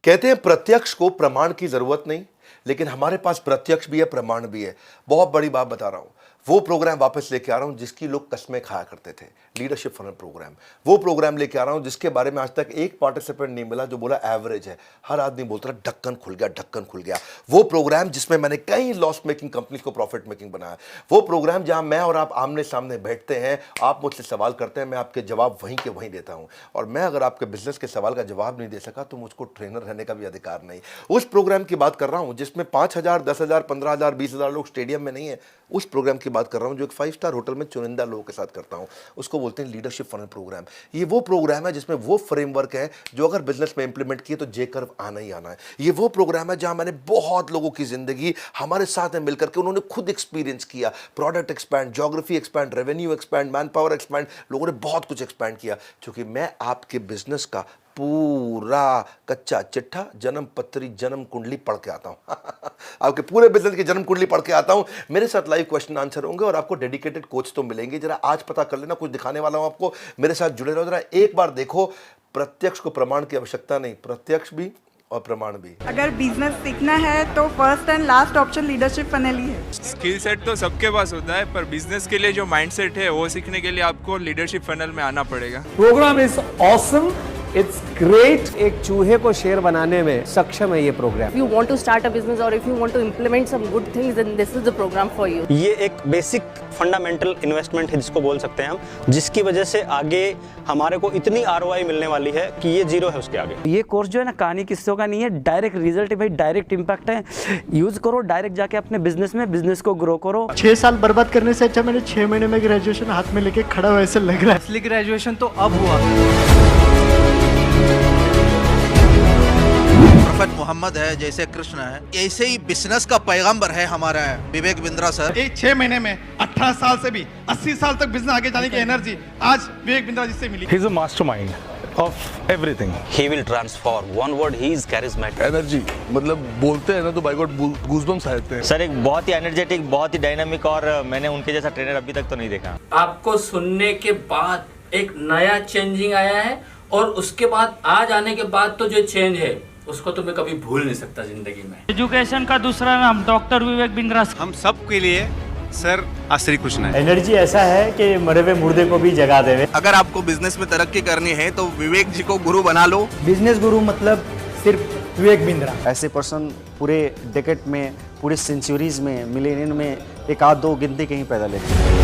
कहते हैं प्रत्यक्ष को प्रमाण की जरूरत नहीं, लेकिन हमारे पास प्रत्यक्ष भी है, प्रमाण भी है। बहुत बड़ी बात बता रहा हूं, वो प्रोग्राम वापस लेके आ रहा हूं जिसकी लोग कस्में खाया करते थे, लीडरशिप फनल प्रोग्राम। वो प्रोग्राम लेके आ रहा हूं जिसके बारे में आज तक एक पार्टिसिपेंट नहीं मिला जो बोला एवरेज है। हर आदमी बोलता रहा ढक्कन खुल गया, ढक्कन खुल गया। वो प्रोग्राम जिसमें मैंने कई लॉस मेकिंग कंपनी को प्रॉफिट मेकिंग बनाया। वो प्रोग्राम जहां मैं और आप आमने सामने बैठते हैं, आप मुझसे सवाल करते हैं, मैं आपके जवाब वहीं के वहीं देता हूं। और मैं अगर आपके बिजनेस के सवाल का जवाब नहीं दे सका तो मुझको ट्रेनर रहने का भी अधिकार नहीं। उस प्रोग्राम की बात कर रहा हूं जिसमें 5,000, 10,000, 15,000, 20,000 लोग स्टेडियम में नहीं है। उस प्रोग्राम की बात कर रहा हूं जो एक 5 स्टार होटल में चुनिंदा लोगों के साथ करता हूं। उसको बोलते हैं लीडरशिप फनल प्रोग्राम। ये वो प्रोग्राम है जिसमें वो फ्रेमवर्क है जो अगर बिजनेस में इंप्लीमेंट किए तो जे कर्व आना ही आना है। ये वो प्रोग्राम है जहां मैंने बहुत लोगों की जिंदगी हमारे साथ में मिलकर के उन्होंने खुद एक्सपीरियंस किया। Product expand, geography expand, revenue expand, man power expand, लोगों ने बहुत कुछ एक्सपैंड किया। क्योंकि मैं आपके बिजनेस का पूरा कच्चा चिट्ठा, जन्म पत्री, जन्म कुंडली पढ़ के आता हूं। आपके पूरे बिजनेस की जन्म कुंडली पढ़ के आता हूं। मेरे साथ लाइव क्वेश्चन आंसर होंगे और आपको डेडिकेटेड कोच तो मिलेंगे। जरा आज पता कर लेना, कुछ दिखाने वाला हूं आपको। मेरे साथ जुड़े रहो, जरा एक बार देखो। प्रत्यक्ष को प्रमाण की आवश्यकता नहीं, प्रत्यक्ष भी और प्रमाण भी। अगर बिजनेस सीखना है तो first and last option leadership funnel ही है। स्किल सेट तो सबके पास होता है, पर बिजनेस के लिए जो माइंडसेट है वो सीखने के लिए आपको लीडरशिप फनल में आना पड़ेगा। Program is awesome, it's great. एक चूहे को शेर बनाने में सक्षम है ये program. If you want to start a business or if you want to implement some good things, then this is the program for you. ये एक बेसिक फंडामेंटल इन्वेस्टमेंट है जिसको बोल सकते हैं हम, जिसकी वजह से आगे हमारे को इतनी ROI मिलने वाली है कि ये जीरो है उसके आगे। ये कोर्स जो है ना कहानी किस्सों का नहीं है, डायरेक्ट रिजल्ट है भाई, डायरेक्ट इम्पैक्ट है। यूज करो डायरेक्ट जाके अपने बिजनेस में, बिजनेस को ग्रो करो। 6 साल बर्बाद करने से अच्छा मैंने 6 महीने में ग्रेजुएशन हाथ में लेके खड़ा हुआ ऐसे लग रहा है। असली ग्रेजुएशन तो अब हुआ। प्रोफेट मोहम्मद है, जैसे कृष्ण है, ऐसे ही बिजनेस का पैगंबर है हमारा विवेक बिंद्रा सर। एक 6 महीने में 18 साल से भी 80 साल तक बिजनेस आगे जाने की एनर्जी आज विवेक बिंद्रा जी से मिली। He is a mastermind of everything. He will transform. One word, he is charismatic. Energy, मतलब बोलते हैं ना तो बाय गॉड गूज़बम्स आ जाते हैं। सर एक बहुत ही एनर्जेटिक, बहुत ही डायनामिक, और मैंने उनके जैसा ट्रेनर अभी तक तो नहीं देखा। आपको सुनने के बाद एक नया चेंजिंग आया है, और उसके बाद आज आने के बाद तो जो चेंज है उसको तो मैं कभी भूल नहीं सकता जिंदगी में। एजुकेशन का दूसरा नाम डॉक्टर विवेक बिंद्रा। हम सब के लिए सर श्री कृष्ण है। एनर्जी ऐसा है कि मरे हुए मुर्दे को भी जगा देवे। अगर आपको बिजनेस में तरक्की करनी है तो विवेक जी को गुरु बना लो। बिजनेस गुरु मतलब सिर्फ विवेक बिंद्रा। ऐसे पर्सन पूरे डेकेड में, पूरे सेंचुरीज में, मिलेनियम में एक आध दो गिनती कहीं पैदा लेते हैं।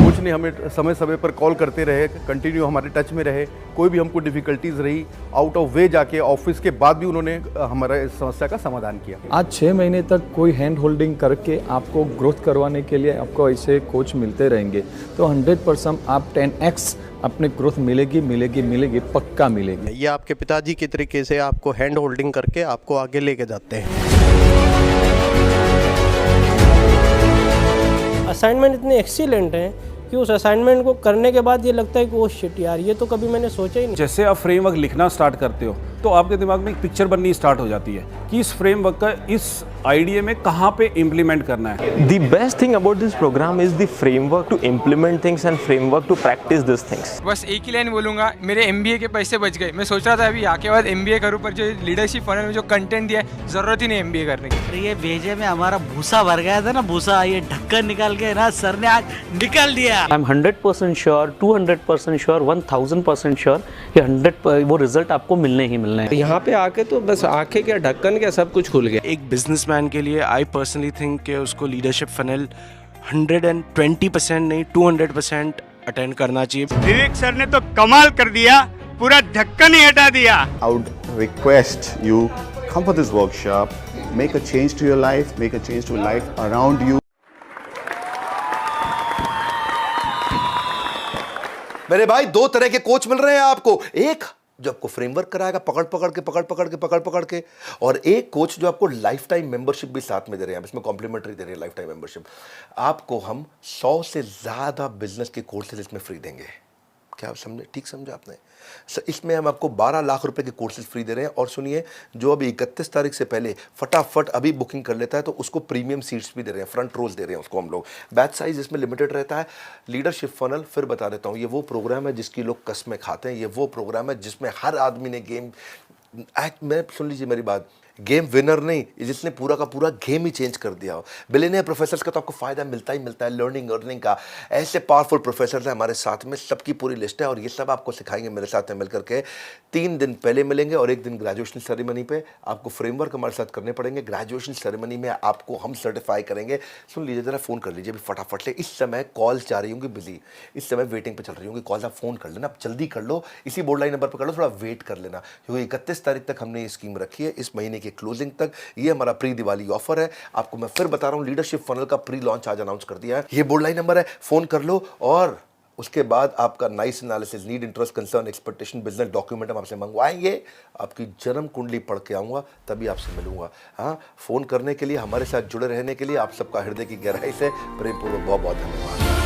कुछ नहीं, हमें समय समय पर कॉल करते रहे, कंटिन्यू हमारे टच में रहे। कोई भी हमको डिफिकल्टीज रही, आउट ऑफ वे जाके ऑफिस के बाद भी उन्होंने हमारा इस समस्या का समाधान किया। आज 6 महीने तक कोई हैंड होल्डिंग करके आपको ग्रोथ करवाने के लिए आपको ऐसे कोच मिलते रहेंगे तो 100% आप 10x अपने ग्रोथ मिलेगी, पक्का मिलेगी। ये आपके पिताजी की तरीके से आपको हैंड होल्डिंग करके आपको आगे लेके जाते हैं। असाइनमेंट इतने एक्सीलेंट हैं कि उस असाइनमेंट को करने के बाद ये लगता है कि वो शिट यार, ये तो कभी मैंने सोचा ही नहीं। जैसे आप फ्रेमवर्क लिखना स्टार्ट करते हो तो आपके दिमाग में एक पिक्चर बननी स्टार्ट हो जाती है कि इस फ्रेमवर्क का इस आइडिया में कहाँ पे इम्प्लीमेंट करना है। The best thing about this program is the framework to implement things and framework to practice these things. बस एक ही लाइन बोलूंगा, मेरे MBA के पैसे बच गए। मैं सोच रहा था अभी आके बाद MBA करूं, पर जो लीडरशिप फनल में जो कंटेंट दिया है, जरूरत ही नहीं MBA करने की। ये भेजे में हमारा भूसा भर गया था ना, भूसा, ये ढक्कन निकाल के ना सर ने आज निकाल दिया। I am 100% sure, 200% sure, 1000% sure कि 100 वो रिजल्ट आपको मिलने ही मिलना है। यहाँ पे आके तो बस आंखें क्या, ढक्कन क्या, सब कुछ खुल गया। एक बिजनेसमैन के लिए आई पर्सनली थिंक कि उसको लीडरशिप फनल 120% नहीं 200% अटेंड करना चाहिए। विवेक सर ने तो कमाल कर दिया, पूरा ढक्कन ही हटा दिया। I would request you come for this workshop, make a change to your life, make a change to life around you. मेरे भाई, 2 तरह के कोच मिल रहे हैं आपको। एक जो आपको फ्रेमवर्क कराएगा पकड़ के, और एक कोच जो आपको लाइफ टाइम मेंबरशिप भी साथ में दे रहे हैं। इसमें कॉम्प्लीमेंट्री दे रहे हैं लाइफ टाइम मेंबरशिप। आपको हम 100 से ज्यादा बिजनेस के कोर्सेज इसमें फ्री देंगे। क्या आप समझे? ठीक समझा आपने? इसमें हम आपको 12 लाख रुपए के कोर्सेज फ्री दे रहे हैं। और सुनिए, जो अभी 31 तारीख से पहले फटाफट अभी बुकिंग कर लेता है तो उसको प्रीमियम सीट्स भी दे रहे हैं, फ्रंट रोज दे रहे हैं उसको हम लोग। बैच साइज इसमें लिमिटेड रहता है। लीडरशिप फनल फिर बता देता हूँ, ये वो प्रोग्राम है जिसकी लोग कसमें खाते हैं। ये वो प्रोग्राम है जिसमें हर आदमी ने गेम मैं सुन लीजिए मेरी बात, गेम विनर नहीं, जिसने पूरा का पूरा गेम ही चेंज कर दिया हो। बिलियनियर प्रोफेसर्स का तो आपको फायदा मिलता ही मिलता है, लर्निंग अर्निंग का। ऐसे पावरफुल प्रोफेसर्स हैं हमारे साथ में, सबकी पूरी लिस्ट है और ये सब आपको सिखाएंगे मेरे साथ में मिलकर के। 3 दिन पहले मिलेंगे और 1 दिन ग्रेजुएशन सेरेमनी पे। आपको फ्रेमवर्क हमारे साथ करने पड़ेंगे। ग्रेजुएशन सेरेमनी में आपको हम सर्टिफाई करेंगे। सुन लीजिए जरा, फोन कर लीजिए अभी फटाफट से। इस समय कॉल्स जा रही होंगी बिजी, इस समय वेटिंग पे चल रही होंगी कॉल्स। आप फोन कर लेना, आप जल्दी कर लो, इसी बोर्ड लाइन नंबर पर कर लो, थोड़ा वेट कर लेना क्योंकि 31 तारीख तक हमने ये स्कीम रखी है, इस महीने की क्लोजिंग तक। ये हमारा प्री दिवाली ऑफर है। आपको मैं फिर बता रहा हूं, लीडरशिप फनल का प्री लॉन्च आज अनाउंस कर दिया है। ये बोर्ड लाइन नंबर है, फोन कर लो। और उसके बाद आपका nice analysis, need, interest, concern, expectation, business document हम आपसे मंगवाएंगे। आपकी जन्म कुंडली पढ़ के आऊँगा, तभी आपसे मिलूंगा। हाँ, फोन करने के लिए, हमारे साथ जुड़े रहने के लिए आप सबका हृदय की गहराई से प्रेमपूर्वक बहुत बहुत धन्यवाद।